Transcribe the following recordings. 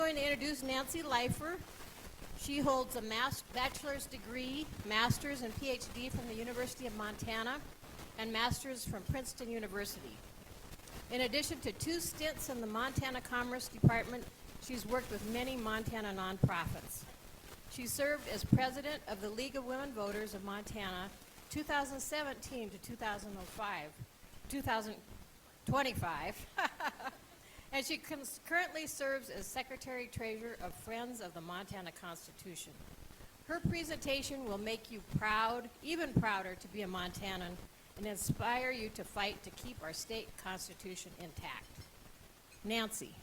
I'm going to introduce Nancy Leifer. She holds a bachelor's degree, master's, and PhD from the University of Montana, and master's from Princeton University. In addition to 2 stints in the Montana Commerce Department, she's worked with many Montana nonprofits. She served as president of the League of Women Voters of Montana 2017 to 2025. And she currently serves as Secretary-Treasurer of Friends of the Montana Constitution. Her presentation will make you proud, even prouder, to be a Montanan and inspire you to fight to keep our state constitution intact. Nancy.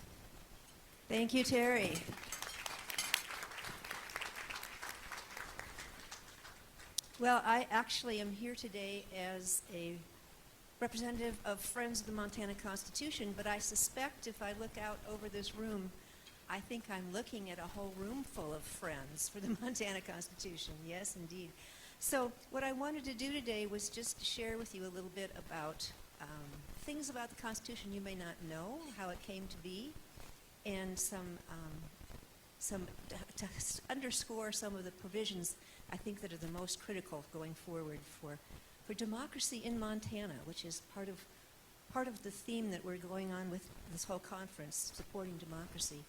Thank you, Terry. Well, I actually am here today as a representative of Friends of the Montana Constitution, but I suspect if I look out over this room, I think I'm looking at a whole room full of friends for the Montana Constitution. Yes, indeed. So what I wanted to do today was just share with you a little bit about things about the Constitution you may not know, how it came to be, and to underscore some of the provisions I think that are the most critical going forward for democracy in Montana, which is part of the theme that we're going on with this whole conference, supporting democracy.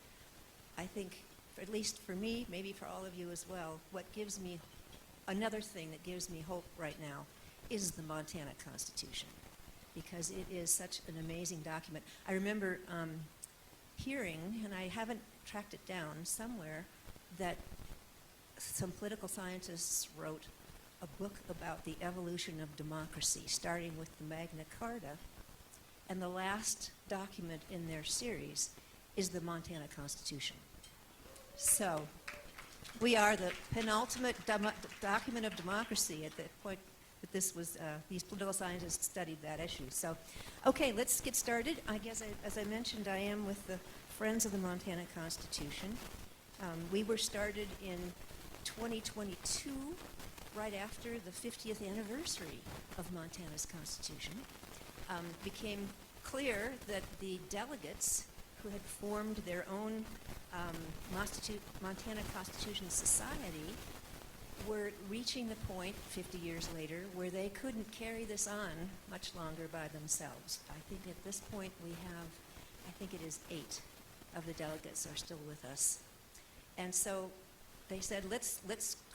I think, at least for me, maybe for all of you as well, another thing that gives me hope right now is the Montana Constitution, because it is such an amazing document. I remember hearing, and I haven't tracked it down somewhere, that some political scientists wrote a book about the evolution of democracy, starting with the Magna Carta, and the last document in their series is the Montana Constitution. So we are the penultimate document of democracy at the point that these political scientists studied that issue. So, okay, let's get started. I guess, as I mentioned, I am with the Friends of the Montana Constitution. We were started in 2022, right after the 50th anniversary of Montana's Constitution. Became clear that the delegates who had formed their own Montana Constitution Society were reaching the point 50 years later where they couldn't carry this on much longer by themselves. I think at this point I think it is 8 of the delegates are still with us. And so they said, let's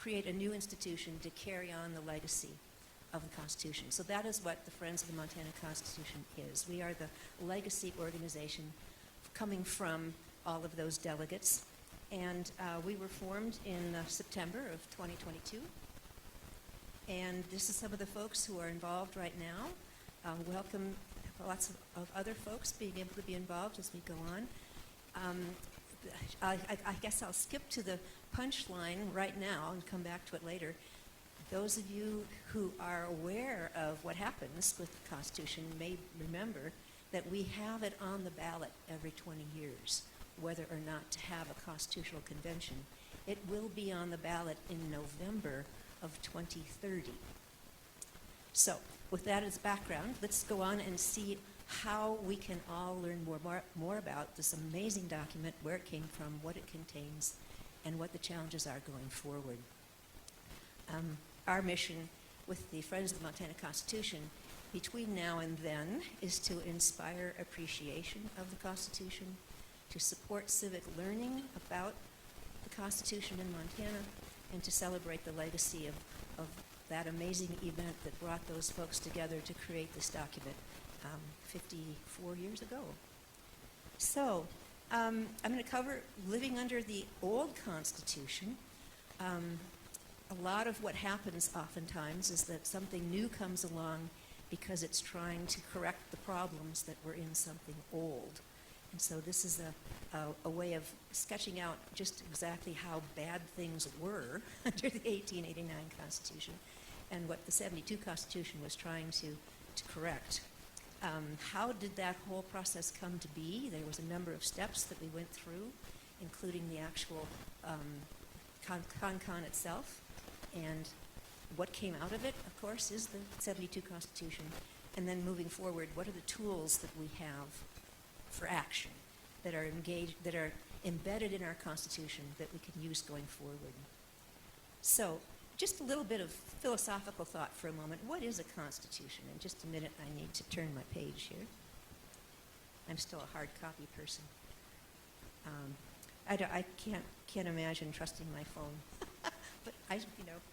create a new institution to carry on the legacy of the Constitution. So that is what the Friends of the Montana Constitution is. We are the legacy organization coming from all of those delegates. And we were formed in September of 2022. And this is some of the folks who are involved right now. Welcome lots of other folks being able to be involved as we go on. I guess I'll skip to the punchline right now and come back to it later. Those of you who are aware of what happens with the Constitution may remember that we have it on the ballot every 20 years, whether or not to have a constitutional convention. It will be on the ballot in November of 2030. So, with that as background, let's go on and see how we can all learn more about this amazing document, where it came from, what it contains, and what the challenges are going forward. Our mission with the Friends of the Montana Constitution between now and then is to inspire appreciation of the Constitution, to support civic learning about the Constitution in Montana, and to celebrate the legacy of that amazing event that brought those folks together to create this document 54 years ago. So, I'm going to cover living under the old Constitution. A lot of what happens oftentimes is that something new comes along because it's trying to correct the problems that were in something old. And so this is a way of sketching out just exactly how bad things were under the 1889 Constitution and what the 72 Constitution was trying to correct. How did that whole process come to be? There was a number of steps that we went through, including the actual con itself. And what came out of it, of course, is the 72 Constitution. And then moving forward, what are the tools that we have for action that are engaged, that are embedded in our Constitution that we can use going forward. So, just a little bit of philosophical thought for a moment. What is a Constitution? In just a minute, I need to turn my page here. I'm still a hard copy person. I can't imagine trusting my phone. But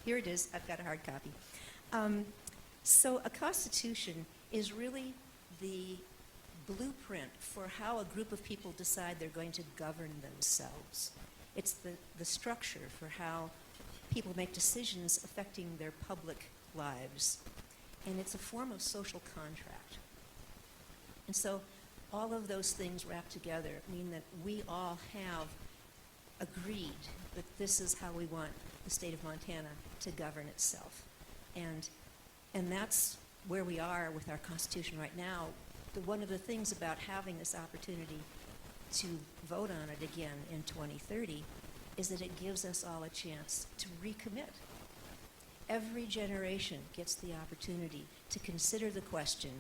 here it is. I've got a hard copy. So a Constitution is really the blueprint for how a group of people decide they're going to govern themselves. It's the structure for how people make decisions affecting their public lives. And it's a form of social contract. And so all of those things wrapped together mean that we all have agreed that this is how we want the state of Montana to govern itself. And that's where we are with our Constitution right now. One of the things about having this opportunity to vote on it again in 2030 is that it gives us all a chance to recommit. Every generation gets the opportunity to consider the question,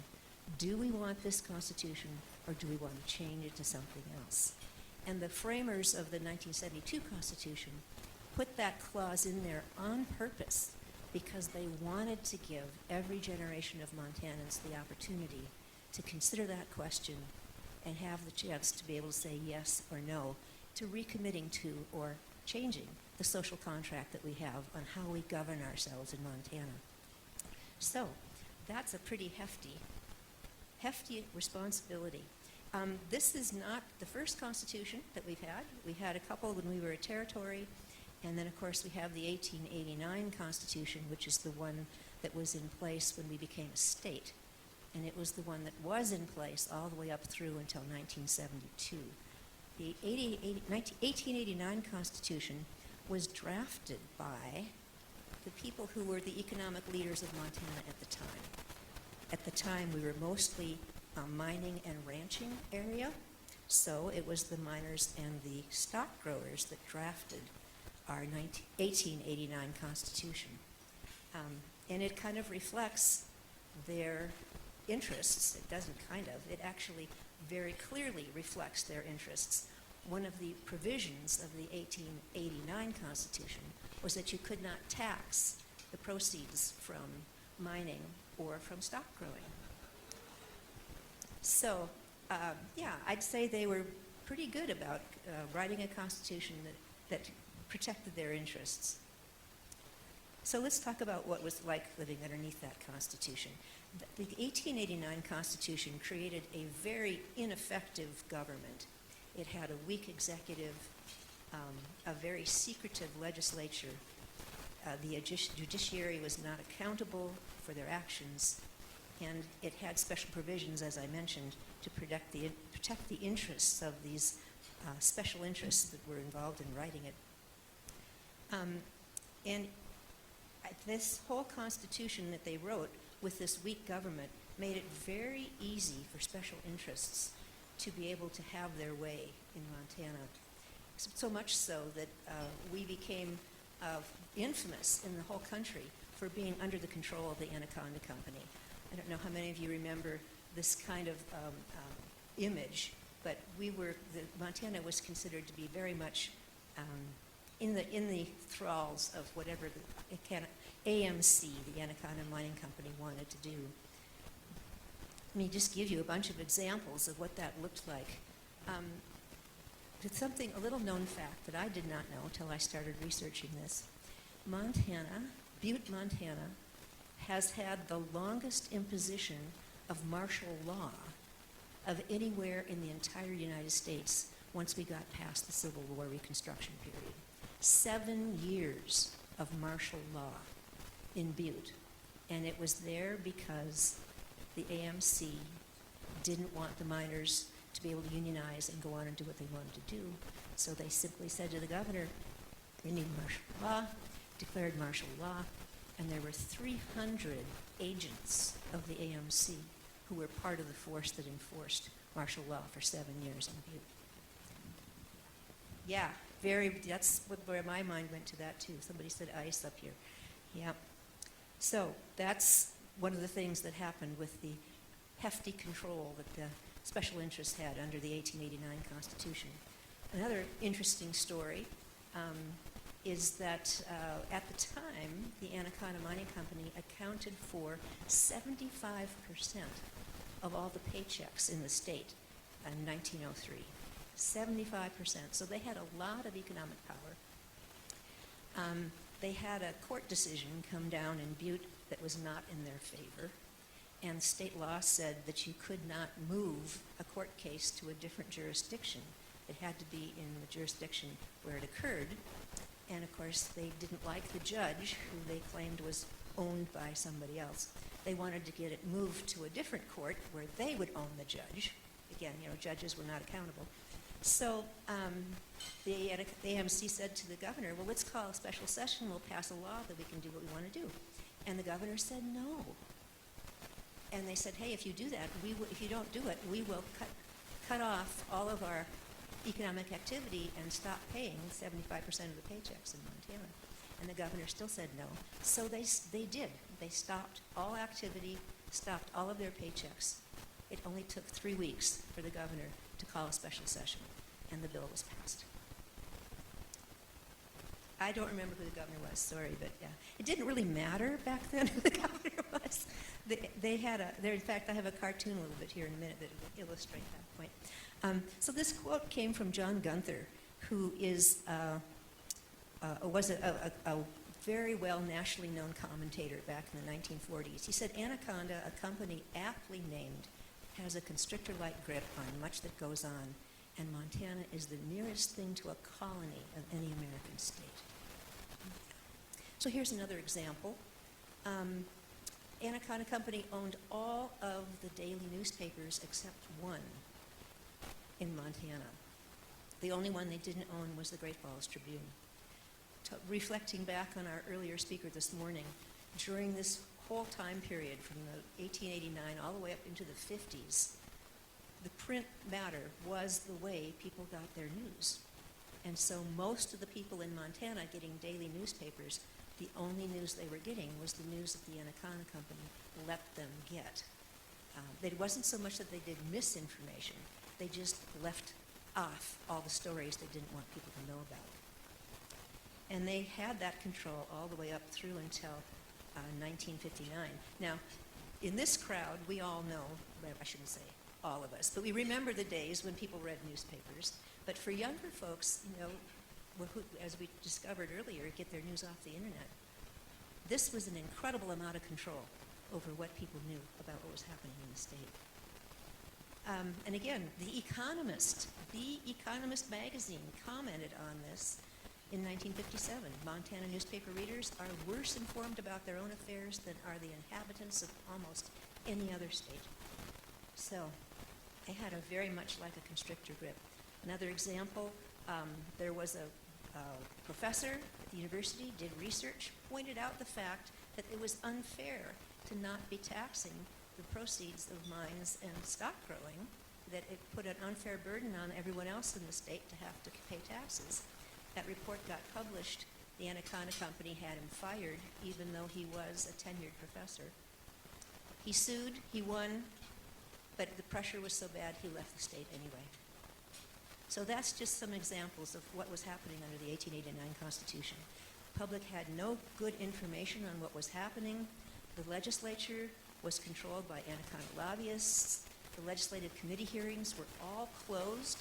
do we want this Constitution or do we want to change it to something else? And the framers of the 1972 Constitution put that clause in there on purpose because they wanted to give every generation of Montanans the opportunity to consider that question and have the chance to be able to say yes or no to recommitting to or changing the social contract that we have on how we govern ourselves in Montana. So that's a pretty hefty responsibility. This is not the first Constitution that we've had. We had a couple when we were a territory, and then of course we have the 1889 Constitution, which is the one that was in place when we became a state. And it was the one that was in place all the way up through until 1972. The 1889 Constitution was drafted by the people who were the economic leaders of Montana at the time. At the time, we were mostly a mining and ranching area, so it was the miners and the stock growers that drafted our 1889 Constitution. And it kind of reflects their interests. It doesn't kind of. It actually very clearly reflects their interests. One of the provisions of the 1889 Constitution was that you could not tax the proceeds from mining or from stock growing. So, I'd say they were pretty good about writing a constitution that protected their interests. So let's talk about what it was like living underneath that Constitution. The 1889 Constitution created a very ineffective government. It had a weak executive, a very secretive legislature. The judiciary was not accountable for their actions, and it had special provisions, as I mentioned, to protect the interests of these special interests that were involved in writing it. And this whole Constitution that they wrote with this weak government made it very easy for special interests to be able to have their way in Montana. So much so that we became infamous in the whole country for being under the control of the Anaconda Company. I don't know how many of you remember this kind of image, but Montana was considered to be very much in the thralls of whatever the AMC, the Anaconda Mining Company, wanted to do. Let me just give you a bunch of examples of what that looked like. It's a little known fact that I did not know until I started researching this. Butte, Montana, has had the longest imposition of martial law of anywhere in the entire United States once we got past the Civil War Reconstruction period. 7 years of martial law in Butte. And it was there because the AMC didn't want the miners to be able to unionize and go on and do what they wanted to do. So they simply said to the governor, we need martial law, declared martial law, and there were 300 agents of the AMC who were part of the force that enforced martial law for 7 years in Butte. Yeah, that's where my mind went to that too. Somebody said ice up here. Yeah. So that's one of the things that happened with the hefty control that the special interests had under the 1889 Constitution. Another interesting story is that at the time, the Anaconda Mining Company accounted for 75% of all the paychecks in the state in 1903. 75%. So they had a lot of economic power. They had a court decision come down in Butte that was not in their favor, and state law said that you could not move a court case to a different jurisdiction. It had to be in the jurisdiction where it occurred. And of course, they didn't like the judge, who they claimed was owned by somebody else. They wanted to get it moved to a different court where they would own the judge. Again, judges were not accountable. So the AMC said to the governor, well, let's call a special session. We'll pass a law that we can do what we want to do. And the governor said no. And they said, hey, if you do that, if you don't do it, we will cut off all of our economic activity and stop paying 75% of the paychecks in Montana. And the governor still said no. So they did. They stopped all activity, stopped all of their paychecks. It only took 3 weeks for the governor to call a special session, and the bill was passed. I don't remember who the governor was, sorry, but yeah. It didn't really matter back then who the governor was. In fact, I have a cartoon a little bit here in a minute that will illustrate that point. So this quote came from John Gunther, who was a very well nationally known commentator back in the 1940s. He said, Anaconda, a company aptly named, has a constrictor-like grip on much that goes on, and Montana is the nearest thing to a colony of any American state. So here's another example. Anaconda Company owned all of the daily newspapers except one in Montana. The only one they didn't own was the Great Falls Tribune. Reflecting back on our earlier speaker this morning, during this whole time period from the 1889 all the way up into the 50s, the print matter was the way people got their news. And so most of the people in Montana getting daily newspapers, the only news they were getting was the news that the Anaconda Company let them get. It wasn't so much that they did misinformation, they just left off all the stories they didn't want people to know about. And they had that control all the way up through until 1959. Now, in this crowd, we all know, well, I shouldn't say all of us, but we remember the days when people read newspapers. But for younger folks, who, as we discovered earlier, get their news off the internet, this was an incredible amount of control over what people knew about what was happening in the state. And again, The Economist magazine commented on this in 1957. Montana newspaper readers are worse informed about their own affairs than are the inhabitants of almost any other state. So they had a very much like a constrictor grip. Another example, there was a professor at the university, did research, pointed out the fact that it was unfair to not be taxing the proceeds of mines and stock growing, that it put an unfair burden on everyone else in the state to have to pay taxes. That report got published. The Anaconda Company had him fired, even though he was a tenured professor. He sued, he won, but the pressure was so bad he left the state anyway. So that's just some examples of what was happening under the 1889 Constitution. The public had no good information on what was happening. The legislature was controlled by Anaconda lobbyists. The legislative committee hearings were all closed,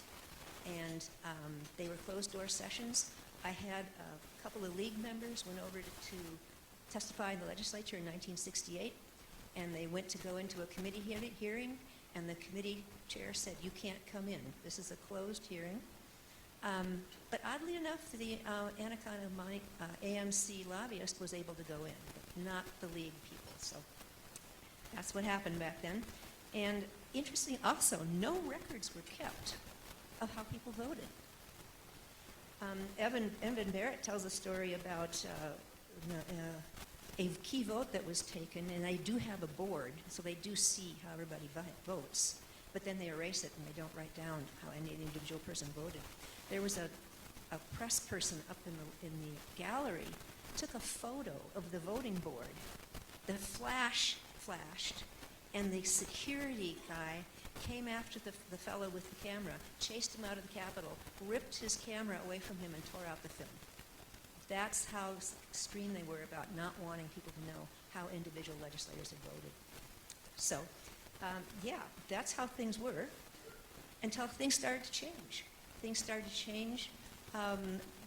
and they were closed-door sessions. I had a couple of league members went over to testify in the legislature in 1968, and they went to go into a committee hearing, and the committee chair said, you can't come in. This is a closed hearing. But oddly enough, the Anaconda AMC lobbyist was able to go in, but not the league people. So that's what happened back then. And interesting also, no records were kept of how people voted. Evan Barrett tells a story about a key vote that was taken, and they do have a board, so they do see how everybody votes, but then they erase it and they don't write down how any individual person voted. There was a press person up in the gallery, took a photo of the voting board. The flash flashed, and the security guy came after the fellow with the camera, chased him out of the Capitol, ripped his camera away from him, and tore out the film. That's how extreme they were about not wanting people to know how individual legislators had voted. So, yeah, that's how things were until things started to change. Things started to change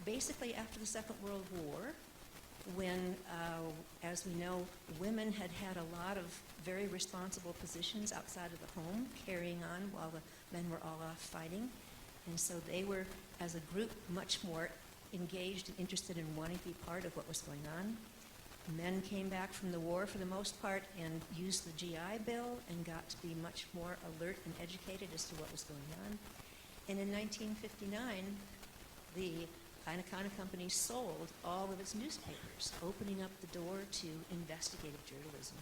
basically after the Second World War, when, as we know, women had had a lot of very responsible positions outside of the home, carrying on while the men were all off fighting. And so they were, as a group, much more engaged and interested in wanting to be part of what was going on. Men came back from the war for the most part and used the GI Bill and got to be much more alert and educated as to what was going on. And in 1959, the Anacana Company sold all of its newspapers, opening up the door to investigative journalism.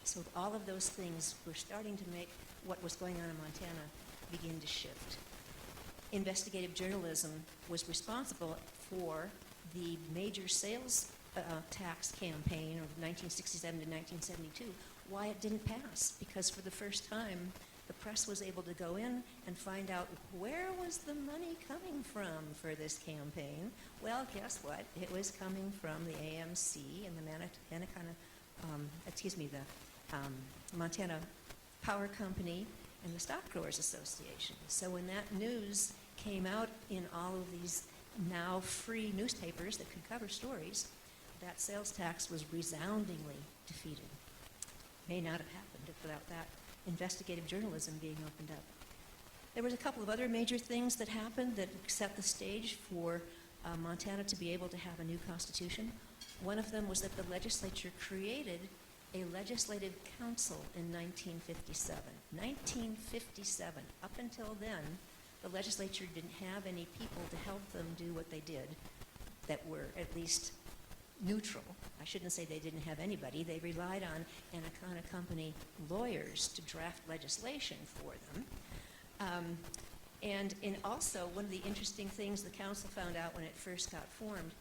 So all of those things were starting to make what was going on in Montana begin to shift. Investigative journalism was responsible for the major sales tax campaign of 1967 to 1972. Why it didn't pass? Because for the first time, the press was able to go in and find out where was the money coming from for this campaign. Well, guess what? It was coming from the AMC and the Montana Power Company and the Stock Growers Association. So when that news came out in all of these now free newspapers that could cover stories, that sales tax was resoundingly defeated. May not have happened without that investigative journalism being opened up. There was a couple of other major things that happened that set the stage for Montana to be able to have a new constitution. One of them was that the legislature created a legislative council in 1957. 1957. Up until then, the legislature didn't have any people to help them do what they did that were at least neutral. I shouldn't say they didn't have anybody. They relied on Anacana Company lawyers to draft legislation for them. And also, one of the interesting things the council found out when it first got formed,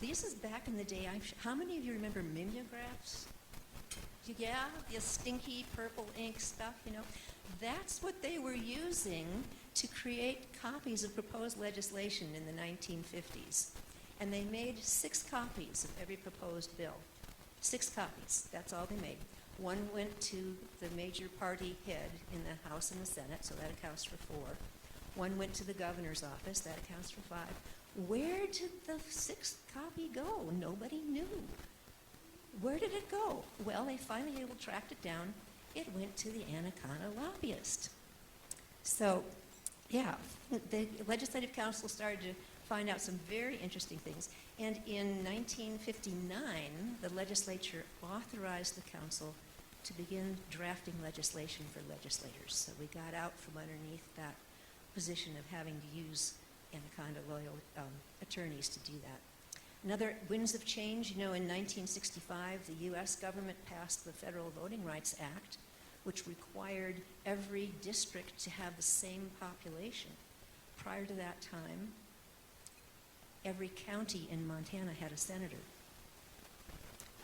this is back in the day. How many of you remember mimeographs? Yeah, the stinky purple ink stuff, you know. That's what they were using to create copies of proposed legislation in the 1950s. And they made 6 copies of every proposed bill. 6 copies, that's all they made. One went to the major party head in the House and the Senate, so that accounts for 4. One went to the governor's office, that accounts for 5. Where did the 6th copy go? Nobody knew. Where did it go? Well, they finally tracked it down. It went to the Anacana lobbyist. So, yeah, the Legislative Council started to find out some very interesting things. And in 1959, the legislature authorized the council to begin drafting legislation for legislators. So we got out from underneath that position of having to use Anaconda loyal attorneys to do that. Another winds of change, in 1965, the U.S. government passed the Federal Voting Rights Act, which required every district to have the same population. Prior to that time, every county in Montana had a senator.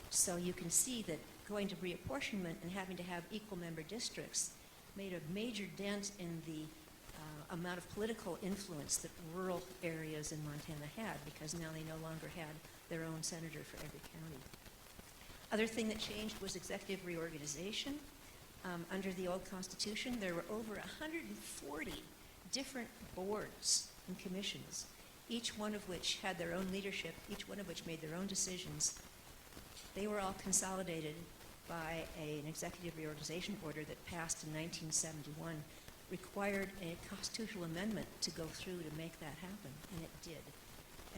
So you can see that going to reapportionment and having to have equal member districts made a major dent in the amount of political influence that rural areas in Montana had, because now they no longer had their own senator for every county. Other thing that changed was executive reorganization. Under the old Constitution, there were over 140 different boards and commissions, each one of which had their own leadership, each one of which made their own decisions. They were all consolidated by an executive reorganization order that passed in 1971, required a constitutional amendment to go through to make that happen, and it did.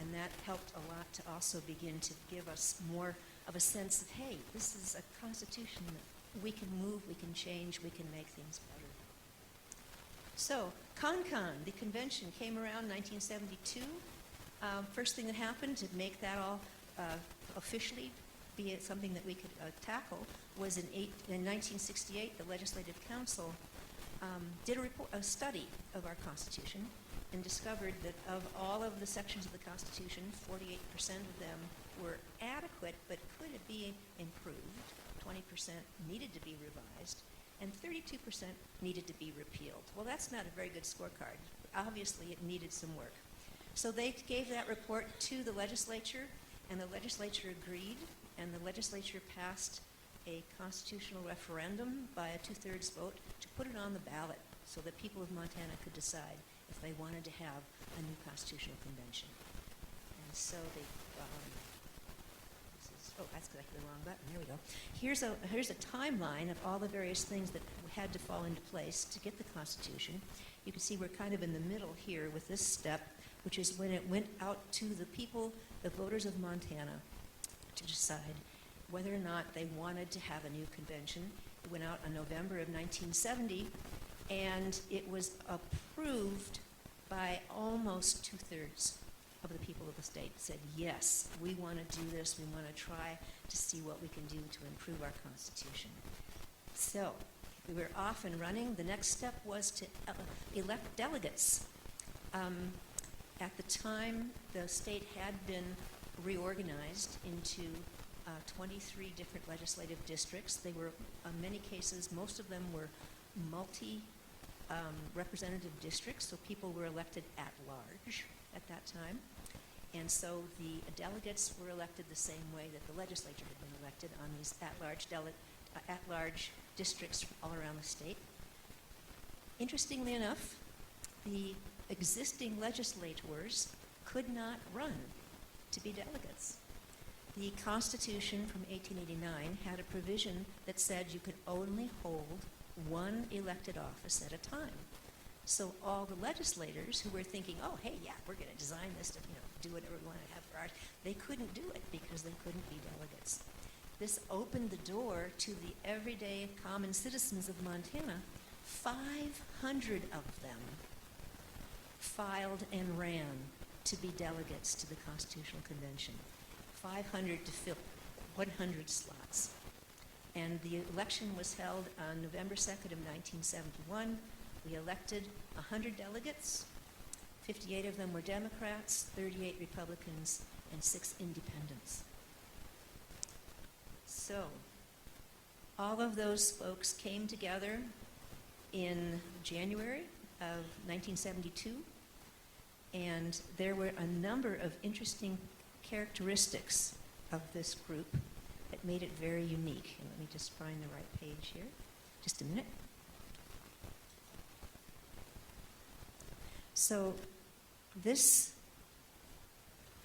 And that helped a lot to also begin to give us more of a sense of, hey, this is a constitution that we can move, we can change, we can make things better. So, CONCON, the convention, came around 1972. First thing that happened to make that all officially be something that we could tackle was in 1968, the Legislative Council did a study of our Constitution and discovered that of all of the sections of the Constitution, 48% of them were adequate but could be improved. 20% needed to be revised. and 32% needed to be repealed. Well, that's not a very good scorecard. Obviously, it needed some work. So they gave that report to the legislature, and the legislature agreed, and the legislature passed a constitutional referendum by a 2/3 vote to put it on the ballot so that people of Montana could decide if they wanted to have a new constitutional convention. And so they, that's exactly the wrong button. There we go. Here's a timeline of all the various things that had to fall into place to get the Constitution. You can see we're kind of in the middle here with this step, which is when it went out to the people, the voters of Montana, to decide whether or not they wanted to have a new convention. It went out in November of 1970, and it was approved by almost 2/3 of the people of the state. Said, yes, we want to do this. We want to try to see what we can do to improve our Constitution. So we were off and running. The next step was to elect delegates. At the time, the state had been reorganized into 23 different legislative districts. They were, in many cases, most of them were multi-representative districts, so people were elected at large at that time. And so the delegates were elected the same way that the legislature had been elected on these at-large districts all around the state. Interestingly enough, the existing legislators could not run to be delegates. The Constitution from 1889 had a provision that said you could only hold one elected office at a time. So all the legislators who were thinking, oh, hey, yeah, we're going to design this to do whatever we want to have for ours, they couldn't do it because they couldn't be delegates. This opened the door to the everyday common citizens of Montana. 500 of them filed and ran to be delegates to the Constitutional Convention. 500 to fill 100 slots. And the election was held on November 2nd of 1971. We elected 100 delegates. 58 of them were Democrats, 38 Republicans, and 6 independents. So all of those folks came together in January of 1972, and there were a number of interesting characteristics of this group that made it very unique. And let me just find the right page here. Just a minute. So this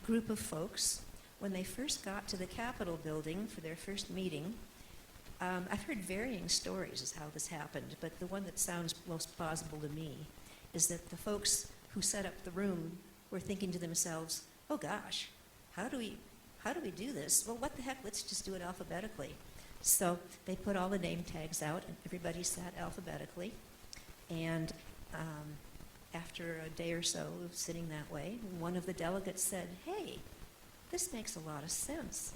group of folks, when they first got to the Capitol building for their first meeting, I've heard varying stories as how this happened, but the one that sounds most plausible to me is that the folks who set up the room were thinking to themselves, oh gosh, how do we do this? Well, what the heck, let's just do it alphabetically. So they put all the name tags out, and everybody sat alphabetically. And after a day or so of sitting that way, one of the delegates said, hey, this makes a lot of sense.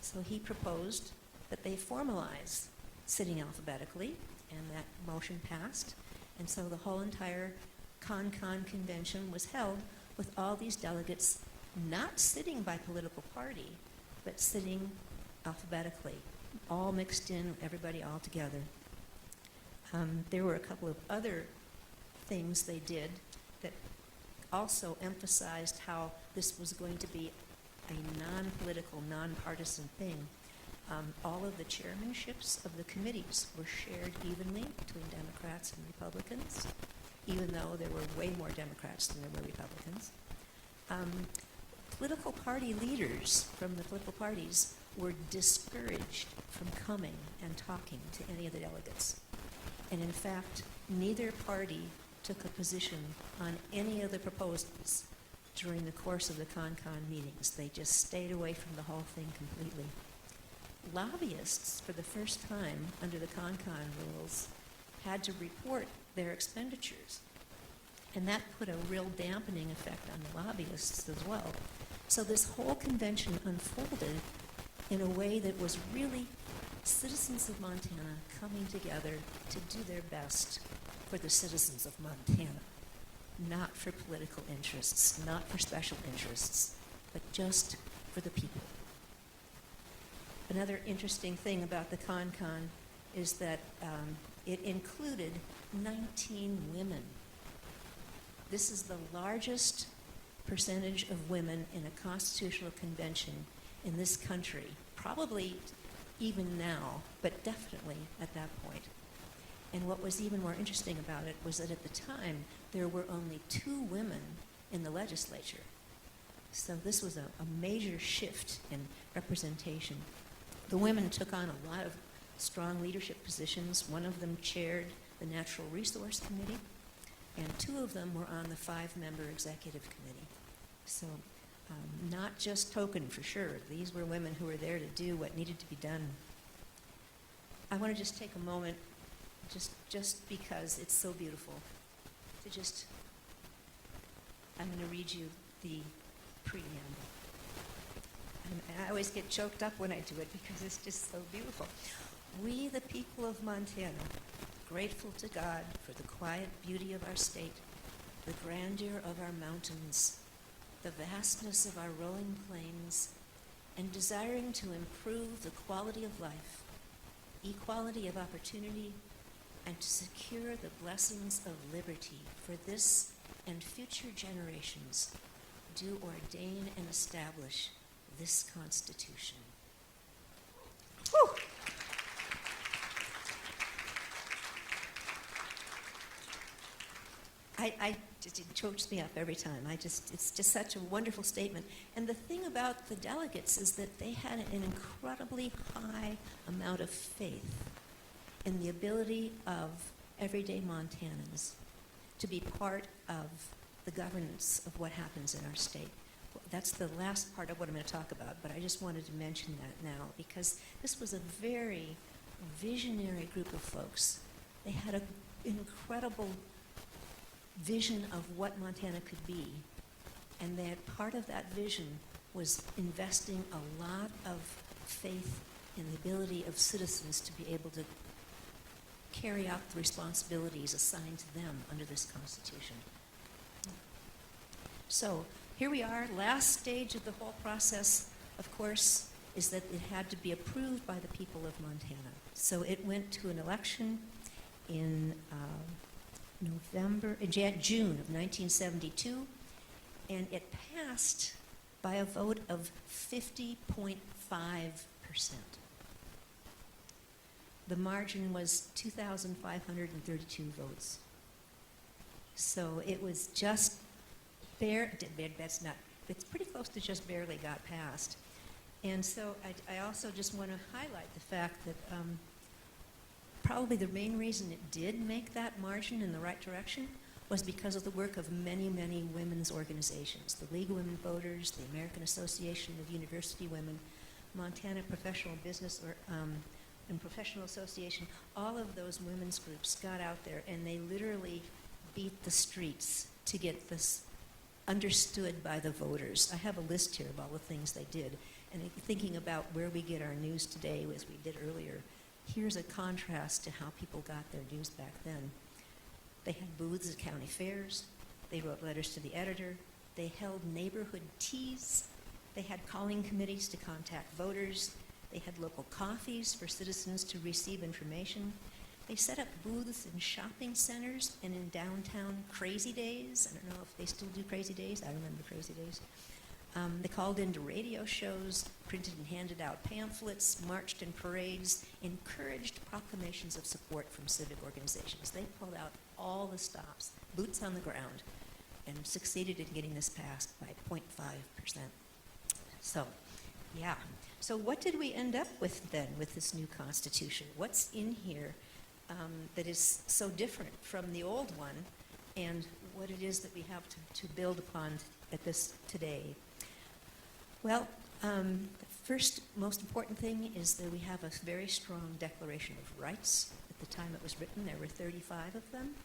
So he proposed that they formalize sitting alphabetically, and that motion passed. And so the whole entire CON-CON convention was held with all these delegates not sitting by political party, but sitting alphabetically, all mixed in, everybody all together. There were a couple of other things they did that also emphasized how this was going to be a non-political, non-partisan thing. All of the chairmanships of the committees were shared evenly between Democrats and Republicans, even though there were way more Democrats than there were Republicans. Political party leaders from the political parties were discouraged from coming and talking to any of the delegates. And in fact, neither party took a position on any of the proposals during the course of the CON-CON meetings. They just stayed away from the whole thing completely. Lobbyists, for the first time under the CON-CON rules, had to report their expenditures. And that put a real dampening effect on the lobbyists as well. So this whole convention unfolded in a way that was really citizens of Montana coming together to do their best for the citizens of Montana, not for political interests, not for special interests, but just for the people. Another interesting thing about the CON-CON is that It included 19 women. This is the largest percentage of women in a constitutional convention in this country, probably even now, but definitely at that point. And what was even more interesting about it was that at the time, there were only 2 women in the legislature. So this was a major shift in representation. The women took on a lot of strong leadership positions. One of them chaired the Natural Resource Committee, and 2 of them were on the 5-member executive committee. So not just token for sure. These were women who were there to do what needed to be done. I want to just take a moment, just because it's so beautiful, to I'm going to read you the preamble. And I always get choked up when I do it because it's just so beautiful. We, the people of Montana, grateful to God for the quiet beauty of our state, the grandeur of our mountains, the vastness of our rolling plains, and desiring to improve the quality of life, equality of opportunity, and to secure the blessings of liberty for this and future generations, do ordain and establish this Constitution. Whew. It chokes me up every time. It's just such a wonderful statement. And the thing about the delegates is that they had an incredibly high amount of faith in the ability of everyday Montanans to be part of the governance of what happens in our state. That's the last part of what I'm going to talk about, but I just wanted to mention that now because this was a very visionary group of folks. They had an incredible vision of what Montana could be, and that part of that vision was investing a lot of faith in the ability of citizens to be able to carry out the responsibilities assigned to them under this Constitution. So here we are. Last stage of the whole process, of course, is that it had to be approved by the people of Montana. So it went to an election in June of 1972, and it passed by a vote of 50.5%. The margin was 2,532 votes. So it was just it's pretty close to just barely got passed. And so I also just want to highlight the fact that probably the main reason it did make that margin in the right direction was because of the work of many, many women's organizations. The League of Women Voters, the American Association of University Women, Montana Professional Business and Professional Association, all of those women's groups got out there and they literally beat the streets to get this understood by the voters. I have a list here of all the things they did. And thinking about where we get our news today, as we did earlier, here's a contrast to how people got their news back then. They had booths at county fairs. They wrote letters to the editor. They held neighborhood teas. They had calling committees to contact voters. They had local coffees for citizens to receive information. They set up booths in shopping centers and in downtown Crazy Days. I don't know if they still do Crazy Days. I remember Crazy Days. They called into radio shows, printed and handed out pamphlets, marched in parades, encouraged proclamations of support from civic organizations. They pulled out all the stops, boots on the ground, and succeeded in getting this passed by 0.5%. So, yeah. So what did we end up with then with this new Constitution? What's in here that is so different from the old one, and what it is that we have to build upon at this today? Well, the first most important thing is that we have a very strong Declaration of Rights. At the time it was written, there were 35 of them,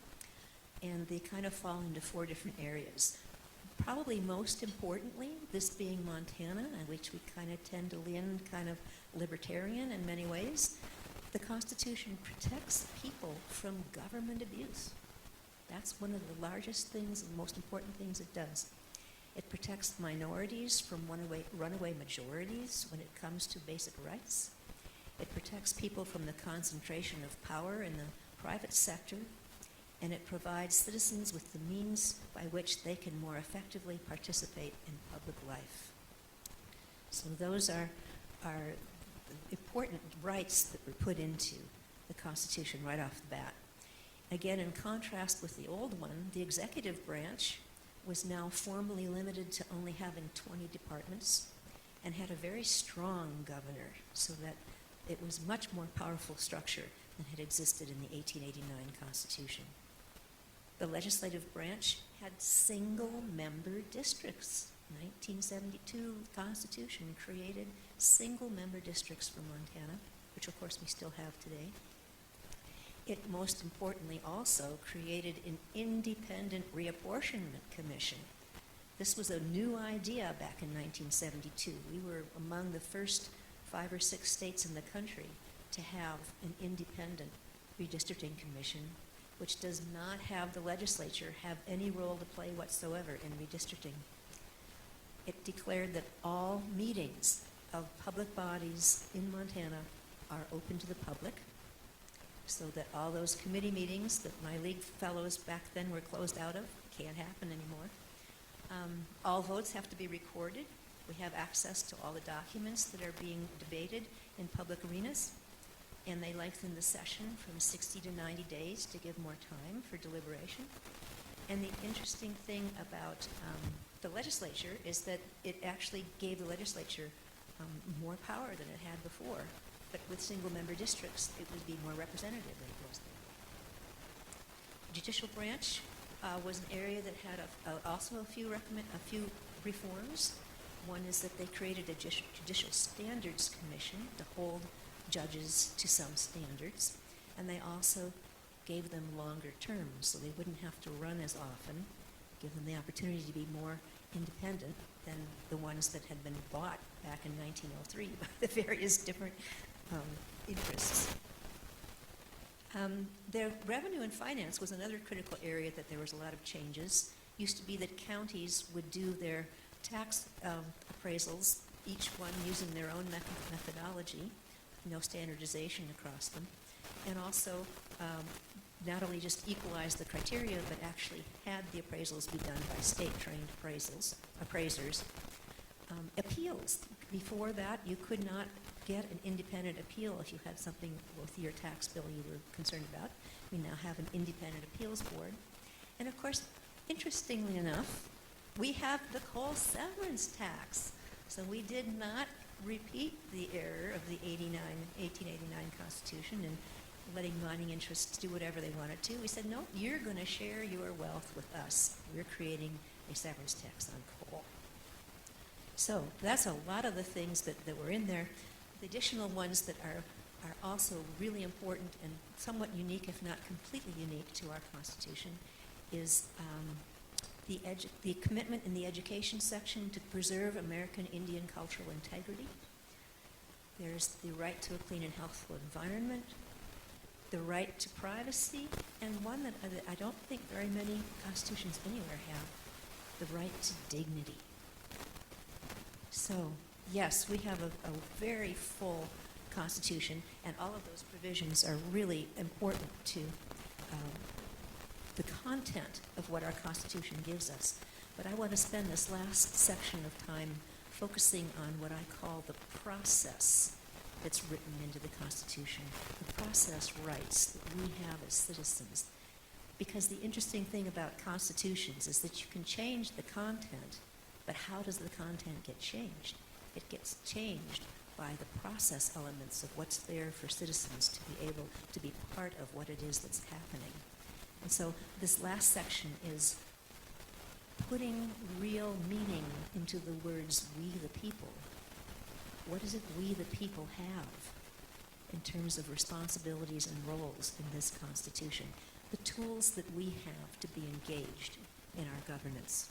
and they kind of fall into 4 different areas. Probably most importantly, this being Montana, in which we kind of tend to lean kind of libertarian in many ways, the Constitution protects people from government abuse. That's one of the largest things and most important things it does. It protects minorities from runaway majorities when it comes to basic rights. It protects people from the concentration of power in the private sector, and it provides citizens with the means by which they can more effectively participate in public life. So those are important rights that were put into the Constitution right off the bat. Again, in contrast with the old one, the executive branch was now formally limited to only having 20 departments and had a very strong governor, so that it was much more powerful structure than had existed in the 1889 Constitution. The legislative branch had single-member districts. 1972 Constitution created single-member districts for Montana, which of course we still have today. It most importantly also created an independent reapportionment commission. This was a new idea back in 1972. We were among the first 5 or 6 states in the country to have an independent redistricting commission, which does not have the legislature have any role to play whatsoever in redistricting. It declared that all meetings of public bodies in Montana are open to the public, so that all those committee meetings that my league fellows back then were closed out of can't happen anymore. All votes have to be recorded. We have access to all the documents that are being debated in public arenas, and they lengthen the session from 60 to 90 days to give more time for deliberation. And the interesting thing about the legislature is that it actually gave the legislature more power than it had before. But with single-member districts, it would be more representative than it was then. Judicial branch was an area that had also a few reforms. One is that they created a Judicial Standards Commission to hold judges to some standards, and they also gave them longer terms so they wouldn't have to run as often, give them the opportunity to be more independent than the ones that had been bought back in 1903 by the various different interests. Their revenue and finance was another critical area that there was a lot of changes. Used to be that counties would do their tax appraisals, each one using their own methodology, no standardization across them, and also not only just equalize the criteria, but actually had the appraisals be done by state-trained appraisers. Appeals. Before that, you could not get an independent appeal if you had something with your tax bill you were concerned about. We now have an independent appeals board. And of course, interestingly enough, we have the coal severance tax. So we did not repeat the error of the 1889 Constitution and letting mining interests do whatever they wanted to. We said, no, you're going to share your wealth with us. We're creating a severance tax on coal. So that's a lot of the things that were in there. The additional ones that are also really important and somewhat unique, if not completely unique to our Constitution, is the commitment in the education section to preserve American Indian cultural integrity. There's the right to a clean and healthful environment, the right to privacy, and one that I don't think very many constitutions anywhere have, the right to dignity. So, yes, we have a very full Constitution, and all of those provisions are really important to the content of what our Constitution gives us. But I want to spend this last section of time focusing on what I call the process that's written into the Constitution, the process rights that we have as citizens. Because the interesting thing about constitutions is that you can change the content, but how does the content get changed? It gets changed by the process elements of what's there for citizens to be able to be part of what it is that's happening. And so this last section is putting real meaning into the words "we the people." What is it we the people have in terms of responsibilities and roles in this Constitution? The tools that we have to be engaged in our governance.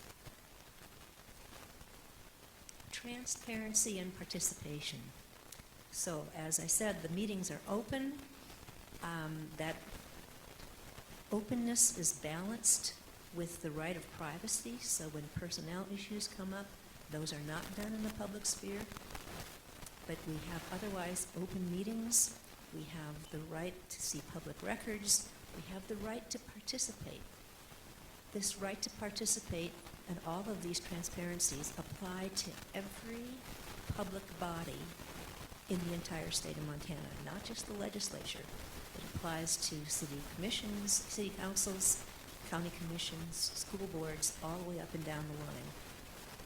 Transparency and participation. So, as I said, the meetings are open. That openness is balanced with the right of privacy, so when personnel issues come up, those are not done in the public sphere. But we have otherwise open meetings. We have the right to see public records. We have the right to participate. This right to participate and all of these transparencies apply to every public body in the entire state of Montana, not just the legislature. It applies to city commissions, city councils, county commissions, school boards, all the way up and down the line.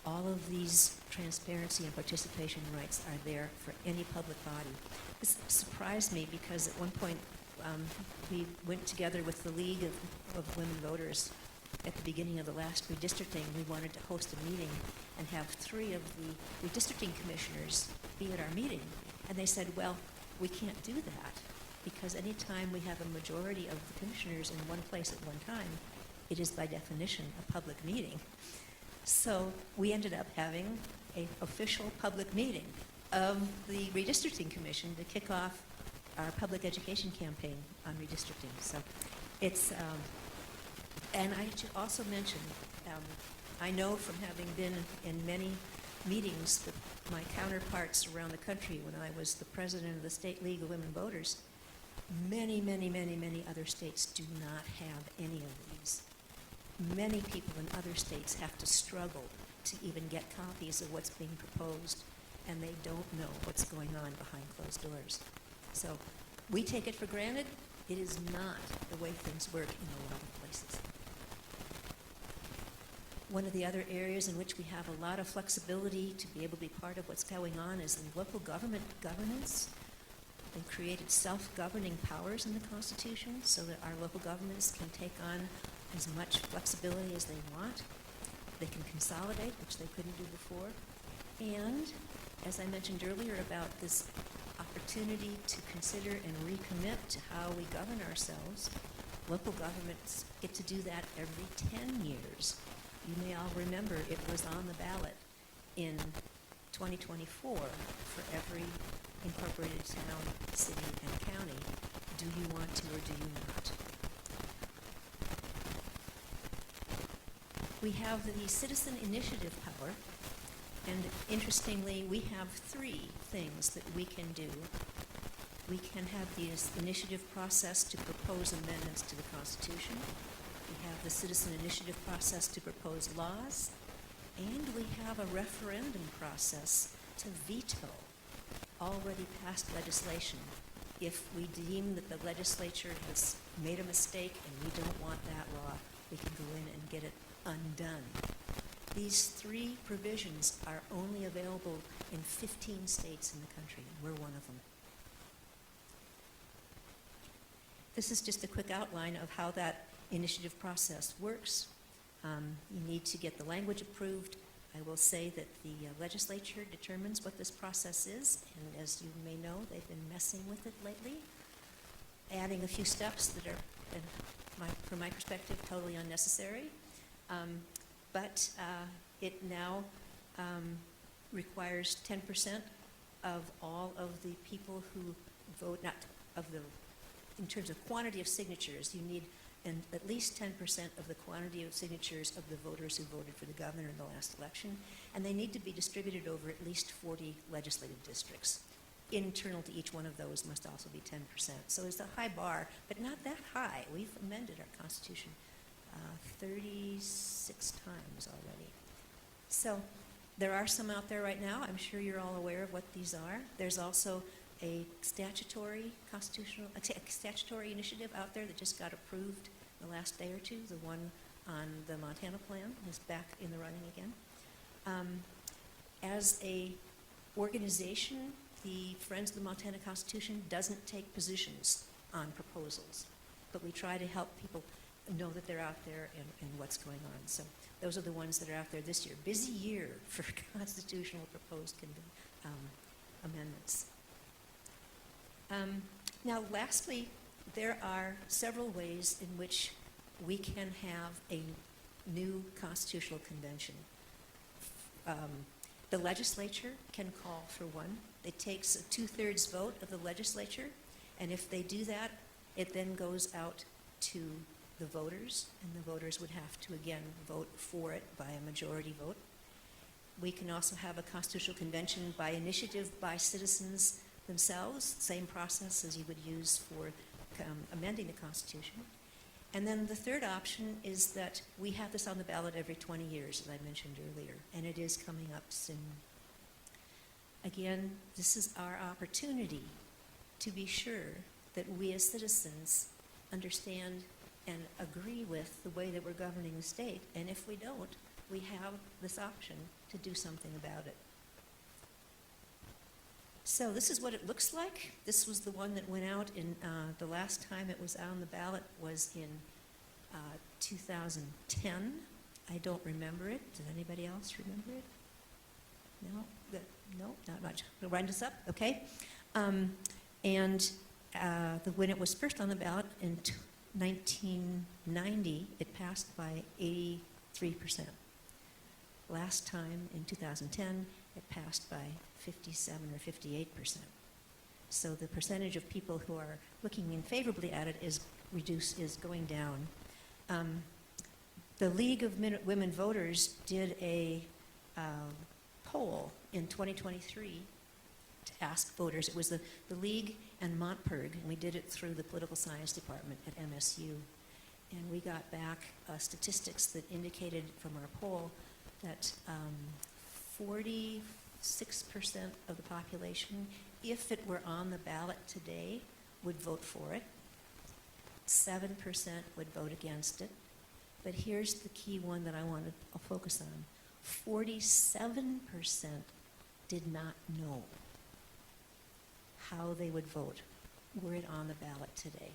All of these transparency and participation rights are there for any public body. This surprised me because at one point we went together with the League of Women Voters at the beginning of the last redistricting. We wanted to host a meeting and have 3 of the redistricting commissioners be at our meeting. And they said, well, we can't do that because anytime we have a majority of the commissioners in one place at one time, it is by definition a public meeting. So we ended up having an official public meeting of the redistricting commission to kick off our public education campaign on redistricting. So it's, and I should also mention, I know from having been in many meetings with my counterparts around the country when I was the president of the State League of Women Voters, many, many, many, many other states do not have any of these. Many people in other states have to struggle to even get copies of what's being proposed, and they don't know what's going on behind closed doors. So we take it for granted. It is not the way things work in a lot of places. One of the other areas in which we have a lot of flexibility to be able to be part of what's going on is in local government governance. They created self-governing powers in the Constitution so that our local governments can take on as much flexibility as they want. They can consolidate, which they couldn't do before. And, as I mentioned earlier about this opportunity to consider and recommit to how we govern ourselves, local governments get to do that every 10 years. You may all remember it was on the ballot in 2024 for every incorporated town, city, and county. Do you want to or do you not? We have the citizen initiative power, and interestingly, we have 3 things that we can do. We can have the initiative process to propose amendments to the Constitution. We have the citizen initiative process to propose laws, and we have a referendum process to veto already passed legislation. If we deem that the legislature has made a mistake and we don't want that law, we can go in and get it undone. These 3 provisions are only available in 15 states in the country, and we're one of them. This is just a quick outline of how that initiative process works. You need to get the language approved. I will say that the legislature determines what this process is, and as you may know, they've been messing with it lately, adding a few steps that are, from my perspective, totally unnecessary. But it now requires 10% of all of the people who vote, not of the, in terms of quantity of signatures, you need at least 10% of the quantity of signatures of the voters who voted for the governor in the last election, and they need to be distributed over at least 40 legislative districts. Internal to each one of those must also be 10%. So it's a high bar, but not that high. We've amended our Constitution 36 times already. So there are some out there right now. I'm sure you're all aware of what these are. There's also a statutory statutory initiative out there that just got approved the last day or two. The one on the Montana plan is back in the running again. As a organization, the Friends of the Montana Constitution doesn't take positions on proposals, but we try to help people know that they're out there and what's going on. So those are the ones that are out there this year. Busy year for constitutional proposed amendments. Now, lastly, there are several ways in which we can have a new constitutional convention. The legislature can call for one. It takes a 2/3 vote of the legislature, and if they do that, it then goes out to the voters, and the voters would have to, again, vote for it by a majority vote. We can also have a constitutional convention by initiative by citizens themselves, same process as you would use for amending the Constitution. And then the third option is that we have this on the ballot every 20 years, as I mentioned earlier, and it is coming up soon. Again, this is our opportunity to be sure that we as citizens understand and agree with the way that we're governing the state. And if we don't, we have this option to do something about it. So this is what it looks like. This was the one that went out in, the last time it was on the ballot was in 2010. I don't remember it. Does anybody else remember it? No? No, not much. We'll wind us up, okay? When it was first on the ballot in 1990, it passed by 83%. Last time, in 2010, it passed by 57 or 58%. So the percentage of people who are looking in favorably at it is going down. The League of Women Voters did a poll in 2023 to ask voters. It was the League and Montpurg, and we did it through the political science department at MSU. And we got back statistics that indicated from our poll that 46% of the population, if it were on the ballot today, would vote for it. 7% would vote against it. But here's the key one that I want to focus on. 47% did not know how they would vote were it on the ballot today.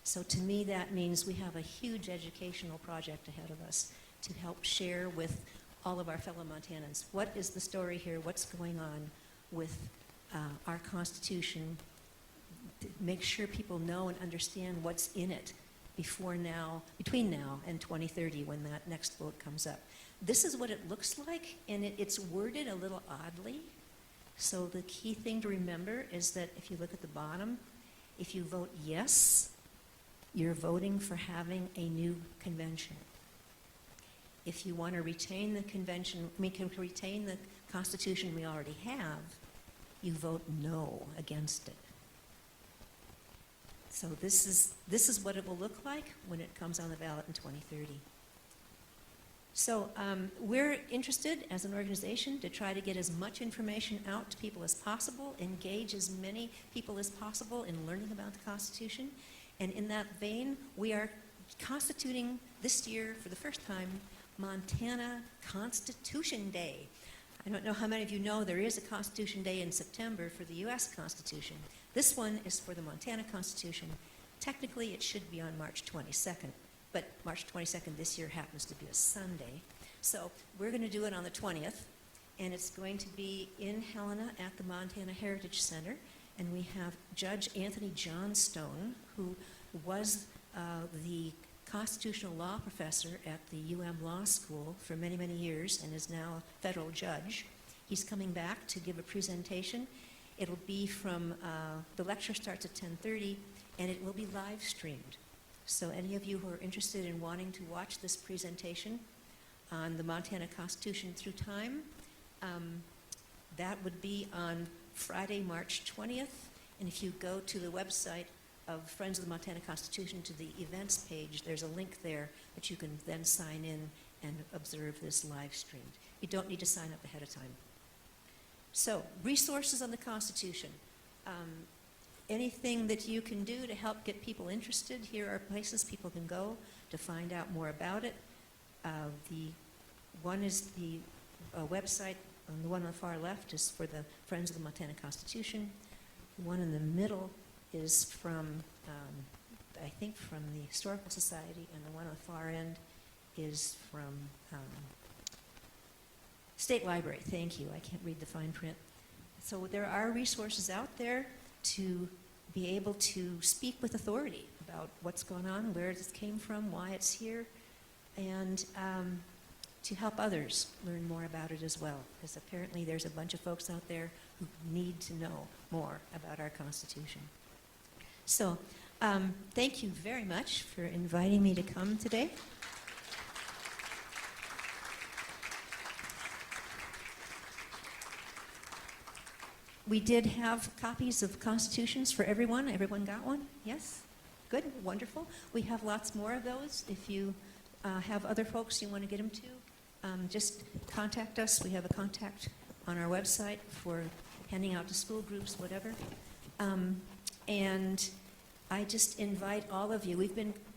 So to me, that means we have a huge educational project ahead of us to help share with all of our fellow Montanans. What is the story here? What's going on with our Constitution? Make sure people know and understand what's in it between now and 2030 when that next vote comes up. This is what it looks like, and it's worded a little oddly. So the key thing to remember is that if you look at the bottom, if you vote yes, you're voting for having a new convention. If you want to retain the convention, retain the Constitution we already have, you vote no against it. So this is what it will look like when it comes on the ballot in 2030. So we're interested as an organization to try to get as much information out to people as possible, engage as many people as possible in learning about the Constitution. And in that vein, we are constituting this year, for the first time, Montana Constitution Day. I don't know how many of you know there is a Constitution Day in September for the U.S. Constitution. This one is for the Montana Constitution. Technically, it should be on March 22nd, but March 22nd this year happens to be a Sunday. So we're going to do it on the 20th, and it's going to be in Helena at the Montana Heritage Center. And we have Judge Anthony Johnstone, who was the constitutional law professor at the UM Law School for many, many years and is now a federal judge. He's coming back to give a presentation. It'll be from, the lecture starts at 10:30, and it will be live streamed. So any of you who are interested in wanting to watch this presentation on the Montana Constitution through time, that would be on Friday, March 20th. And if you go to the website of Friends of the Montana Constitution to the events page, there's a link there that you can then sign in and observe this live streamed. You don't need to sign up ahead of time. So, resources on the Constitution. Anything that you can do to help get people interested, here are places people can go to find out more about it. The one is the website, and the one on the far left is for the Friends of the Montana Constitution. The one in the middle is from, I think, from the Historical Society, and the one on the far end is from State Library. Thank you. I can't read the fine print. So there are resources out there to be able to speak with authority about what's going on, where this came from, why it's here, and to help others learn more about it as well, because apparently there's a bunch of folks out there who need to know more about our Constitution. So thank you very much for inviting me to come today. We did have copies of constitutions for everyone. Everyone got one? Yes? Good, wonderful. We have lots more of those. If you have other folks you want to get them to, just contact us. We have a contact on our website for handing out to school groups, whatever. And I just invite all of you.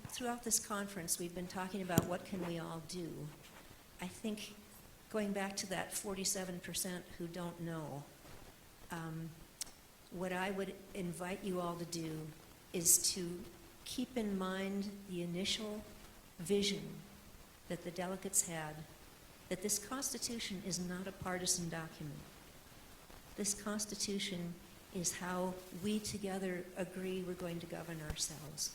Throughout this conference, we've been talking about what can we all do. I think going back to that 47% who don't know, what I would invite you all to do is to keep in mind the initial vision that the delegates had, that this Constitution is not a partisan document. This Constitution is how we together agree we're going to govern ourselves.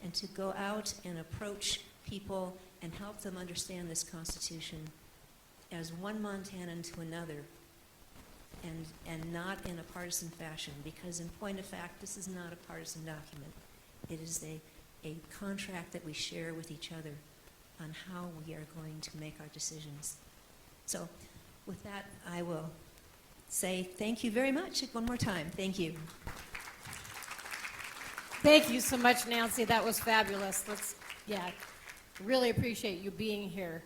And to go out and approach people and help them understand this Constitution as one Montanan to another, and not in a partisan fashion, because in point of fact, this is not a partisan document. It is a contract that we share with each other on how we are going to make our decisions. So with that, I will say thank you very much one more time. Thank you. Thank you so much, Nancy. That was fabulous. Really appreciate you being here.